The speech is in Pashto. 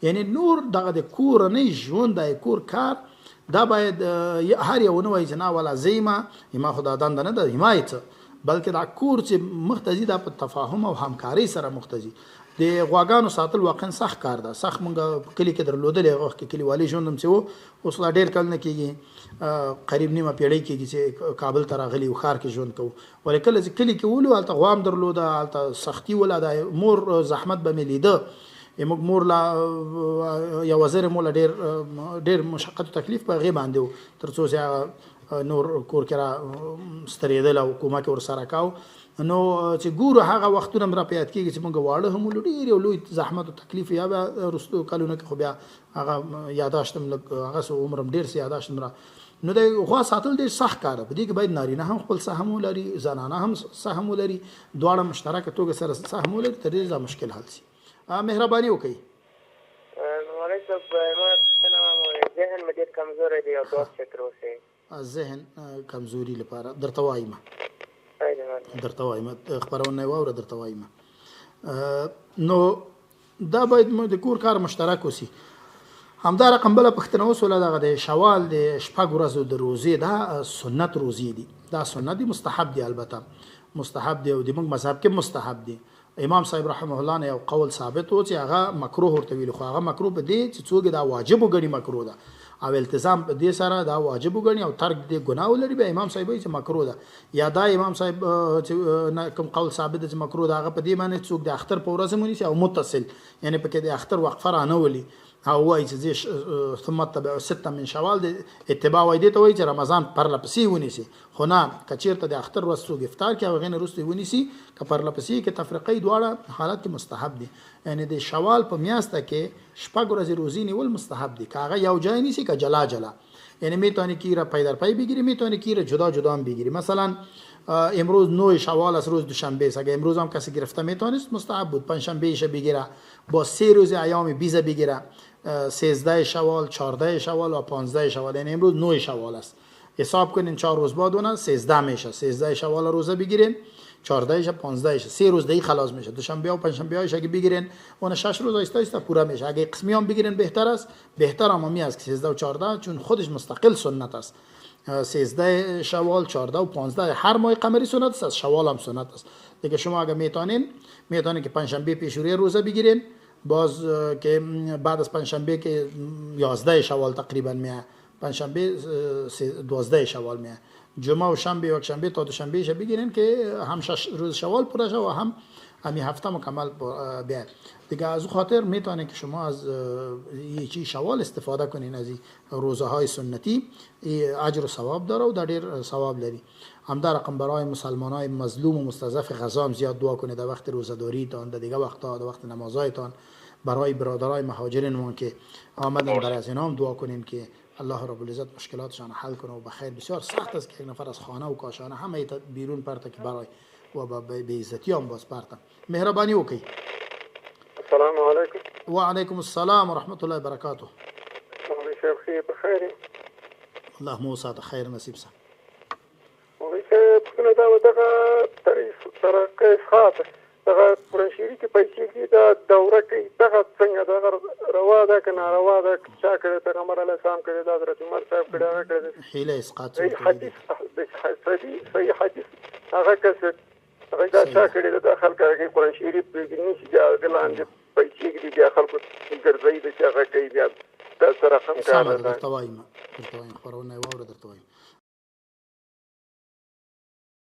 یعنی نور دغه د کورنۍ ژوند د کور کار دا باید هر یو نه وایي چې نه ولا زیمه ما خو دا دنده نه ده حمایت بلکې دا کور چې مختزي دا په تفاهم او همکاري سره مختزي د غواګانو ساتل واقعا سخت کار ده سخت مونږ کلی کې درلودل هغه کې کلیوالي ژوند هم چې اوس لا ډېر کل نه کېږي قریب نیمه پیړۍ کېږي چې کابل ته راغلي او ښار کې ژوند کوو ولې کله چې کلی کې ولو هلته غوا هم درلوده هلته سختي وله د مور زحمت به مې لیده موږ مور لا یو وزیر مولا ډېر مشقت او تکلیف په هغې باندې و تر څو چې نور کور کې را سترېدل او کومک ورسره کاو نو چې ګورو هغه وختونه را په یاد کېږي چې موږ واړه هم ولو ډېر یو لوی زحمت او تکلیف یا به وروستو کلونو کې خو بیا هغه یاداشت هم لږ هغه عمر هم ډېر څه یاداشت هم را نو د غوا ساتل ډېر سخت کار ده په دې کې باید نارینه هم خپل سهم ولري زنانه هم سهم ولري دواړه مشترکه توګه سره سهم ولري تر دې دا مشکل حل شي مهرباني وکړئ مولوي صاحب ما ذهن مې ډېر کمزوری دی او دوه فکر اوسئ ذهن کمزوري لپاره درته وایم درته وایم خبرونه واوره درته وایم نو دا باید د کور کار مشترک وسی همدا رقم بل پښتنه وسوله دغه د شوال د شپږ ورځو د روزي دا سنت روزي دي دا سنت دي مستحب دي البته مستحب دي او د موږ مذهب کې مستحب دي امام صاحب رحمه الله نه یو قول ثابت و چې هغه مکروه ورته ویل خو هغه مکروه به دی چې څوک دا واجب وګڼي مکروه ده او التزام په دې سره دا واجب وګڼي او ترک دې ګناه ولري به امام صاحب چې مکروه ده یا دا امام صاحب چې کوم قول ثابت ده چې مکروه ده هغه په دې معنی څوک د اختر په ورځ مونږ او متصل یعنی په کې د اختر وقفه را نه ولي او وایي چې ثم تبع سته من شوال د اتباع وایي دې ته وایي چې رمضان پر لپسې ونیسي خو نه کچیرته د اختر ورځ څوک افطار کوي او غینه وروسته ونیسي که پر لپسې کې تفریقي دواړه حالت کې مستحب دي یعنی د شوال په میاشته کې شپږ ورځې روزي نیول مستحب دي کاغه یو ځای نیسي که جلا جلا یعنی میتونه کی را پای در پای بگیری میتونه کی را جدا جدا هم بگیری مثلا امروز 9 شوال از روز دوشنبه است اگه امروز هم کسی گرفته میتونست مستحب بود پنجشنبه ایش بگیره با 3 روز ایام 20 بگیره 13 شوال 14 شوال و 15 شوال یعنی امروز 9 شوال است حساب کنین 4 روز بعد اون 13 میشه 13 شوال روزه بگیرین 14 ش 15 ش 3 روز دیگه خلاص میشه دوشنبه و پنجشنبه هایش اگه بگیرین اون 6 روز آیسته آیسته پورا میشه اگه قسمی هم بگیرین بهتر است بهتر هم است که 13 و 14 چون خودش مستقل سنت است 13 شوال 14 و 15 هر ماه قمری سنت است شوال هم سنت است دیگه شما اگه میتونین که پنجشنبه پیشروی روزه بگیرین باز که بعد از پنجشنبه که 11 شوال تقریبا میاد پنجشنبه 12 شوال میاد جمعه و شنبه و یکشنبه تا دوشنبه ش بگیرین که هم 6 روز شوال پوره شه و هم همین هفته مکمل بیاد دیگه از خاطر میتونه که شما از یکی شوال استفاده کنین از روزه های سنتی اجر و ثواب داره و در ډیر ثواب لري همدا رقم برای مسلمانای مظلوم و مستضعف غزا هم زیاد دعا کنید در وقت روزه‌داری تان در دیگه وقتا در وقت نمازایتان برای برادرای مهاجرین که آمدن در از اینا هم دعا کنین که الله رب العزت مشکلاتشان حل کنه و بخیر بسیار سخت است که یک نفر از خانه و کاشانه همه بیرون پرته که برای و به عزتی هم باز پرته مهربانی وکي السلام علیکم وعلیکم السلام ورحمة الله وبرکاته مولوی صاحب خیر بخیر الله مو ساته خیر نصیب سه مولوی صاحب څنګه دا دغه طریقه اسقاط دغه قرآن شریف کې پیسې دي دا دوره کوي دغه څنګه دغه روا ده که ناروا ده چا کړی پیغمبر علیه السلام کړی دا حضرت عمر صاحب کړی هغه کړی حیله اسقاط صحیح حدیث هغه کس هغه دا چا کړی دا خلک هغه قرآن شریف پرېږدي چې بیا لاندې پیسې دي بیا خلکو ګرځوي د چې هغه کوي بیا دا سره هم کار ده درته وایم خبرونه یې واوره درته وایم